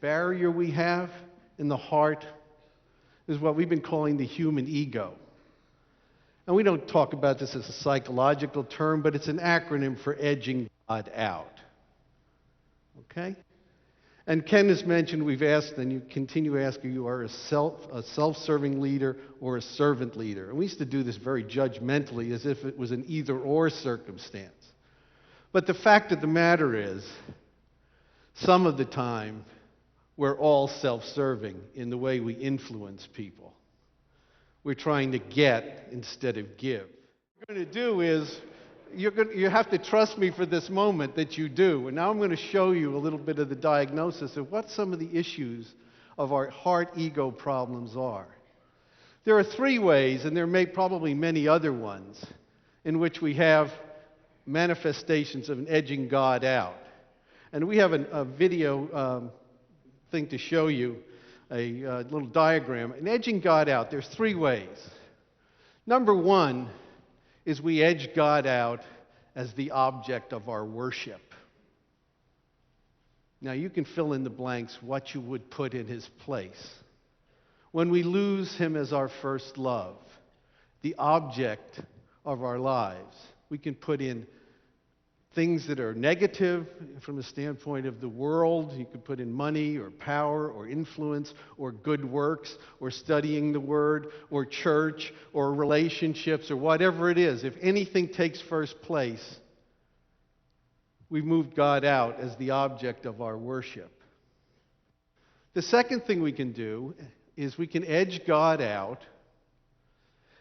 barrier we have in the heart is what we've been calling the human ego. And we don't talk about this as a psychological term, but it's an acronym for edging God out. Okay? And Ken has mentioned, we've asked, and you continue asking, you are a self-serving leader or a servant leader. And we used to do this very judgmentally, as if it was an either-or circumstance. But the fact of the matter is, some of the time, we're all self-serving in the way we influence people. We're trying to get instead of give. What we're going to do is, you have to trust me for this moment that you do. And now I'm going to show you a little bit of the diagnosis of what some of the issues of our heart ego problems are. There are three ways, and there may probably many other ones, in which we have manifestations of an edging God out. And we have a video thing to show you, a little diagram. In edging God out, there's three ways. Number one is we edge God out as the object of our worship. Now you can fill in the blanks what you would put in his place. When we lose him as our first love, the object of our lives, we can put in things that are negative from the standpoint of the world. You could put in money or power or influence or good works or studying the Word or church or relationships or whatever it is. If anything takes first place, we've moved God out as the object of our worship. The second thing we can do is we can edge God out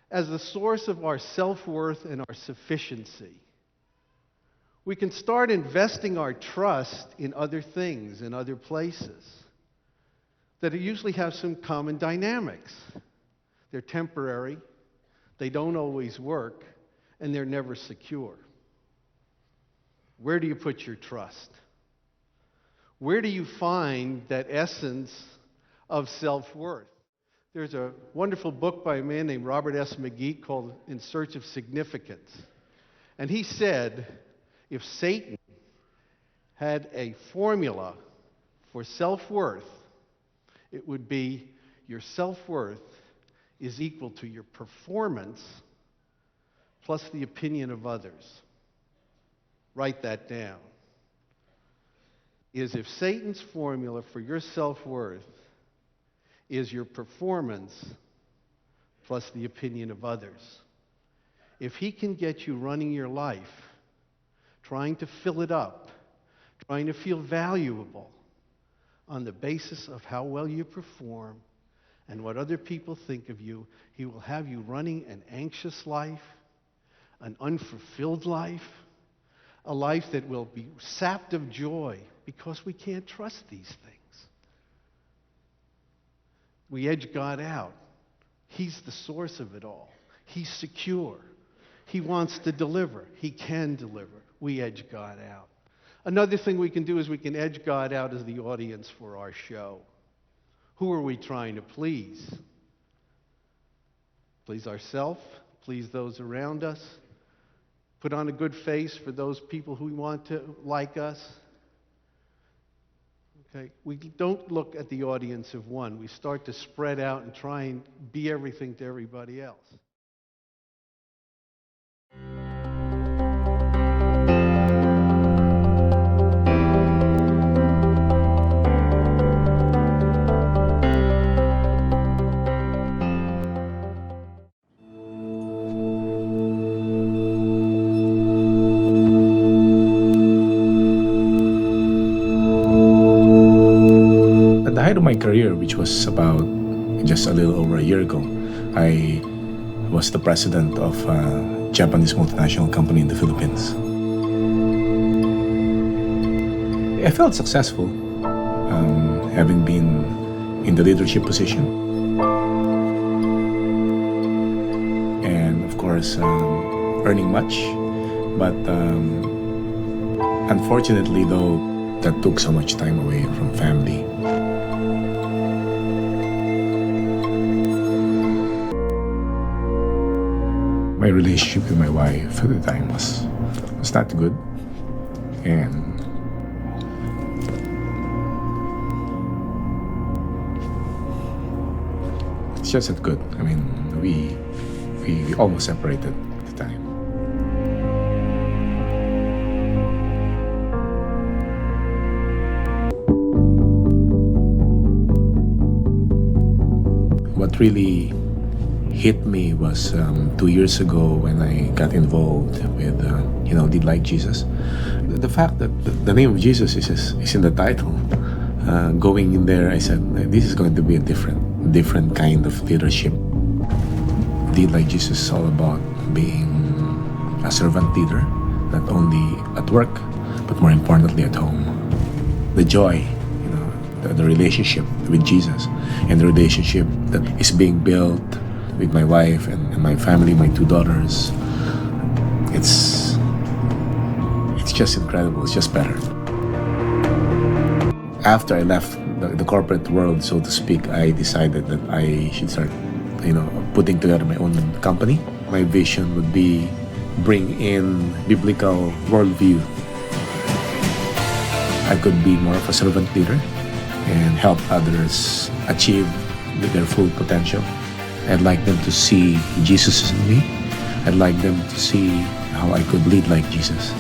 as the source of our self-worth and our sufficiency. We can start investing our trust in other things, in other places, that usually have some common dynamics. They're temporary, they don't always work, and they're never secure. Where do you put your trust? Where do you find that essence of self-worth? There's a wonderful book by a man named Robert S. McGee called In Search of Significance. And he said, if Satan had a formula for self-worth, it would be your self-worth is equal to your performance plus the opinion of others. Write that down. Is if Satan's formula for your self-worth is your performance plus the opinion of others, if he can get you running your life trying to fill it up, trying to feel valuable on the basis of how well you perform and what other people think of you, he will have you running an anxious life, an unfulfilled life, a life that will be sapped of joy because we can't trust these things. We edge God out. He's the source of it all. He's secure. He wants to deliver. He can deliver. We edge God out. Another thing we can do is we can edge God out as the audience for our show. Who are we trying to please? Please ourselves, please those around us, put on a good face for those people who want to like us. Okay? We don't look at the audience of one. We start to spread out and try and be everything to everybody else. At the height of my career, which was about just a little over a year ago, I was the president of a Japanese multinational company in the Philippines. I felt successful, having been in the leadership position. And of course, earning much. But unfortunately, though, that took so much time away from family. My relationship with my wife at the time was not good, and just not good. I mean, we almost separated at the time. What really hit me was 2 years ago when I got involved with, Lead Like Jesus. The fact that the name of Jesus is in the title. Going in there, I said, this is going to be a different kind of leadership. Lead Like Jesus is all about being a servant leader, not only at work, but more importantly at home. The joy, the relationship with Jesus, and the relationship that is being built with my wife and my family, my 2 daughters. It's just incredible. It's just better. After I left the corporate world, so to speak, I decided that I should start, putting together my own company. My vision would be bring in biblical worldview. I could be more of a servant leader and help others achieve their full potential. I'd like them to see Jesus in me. I'd like them to see how I could lead like Jesus.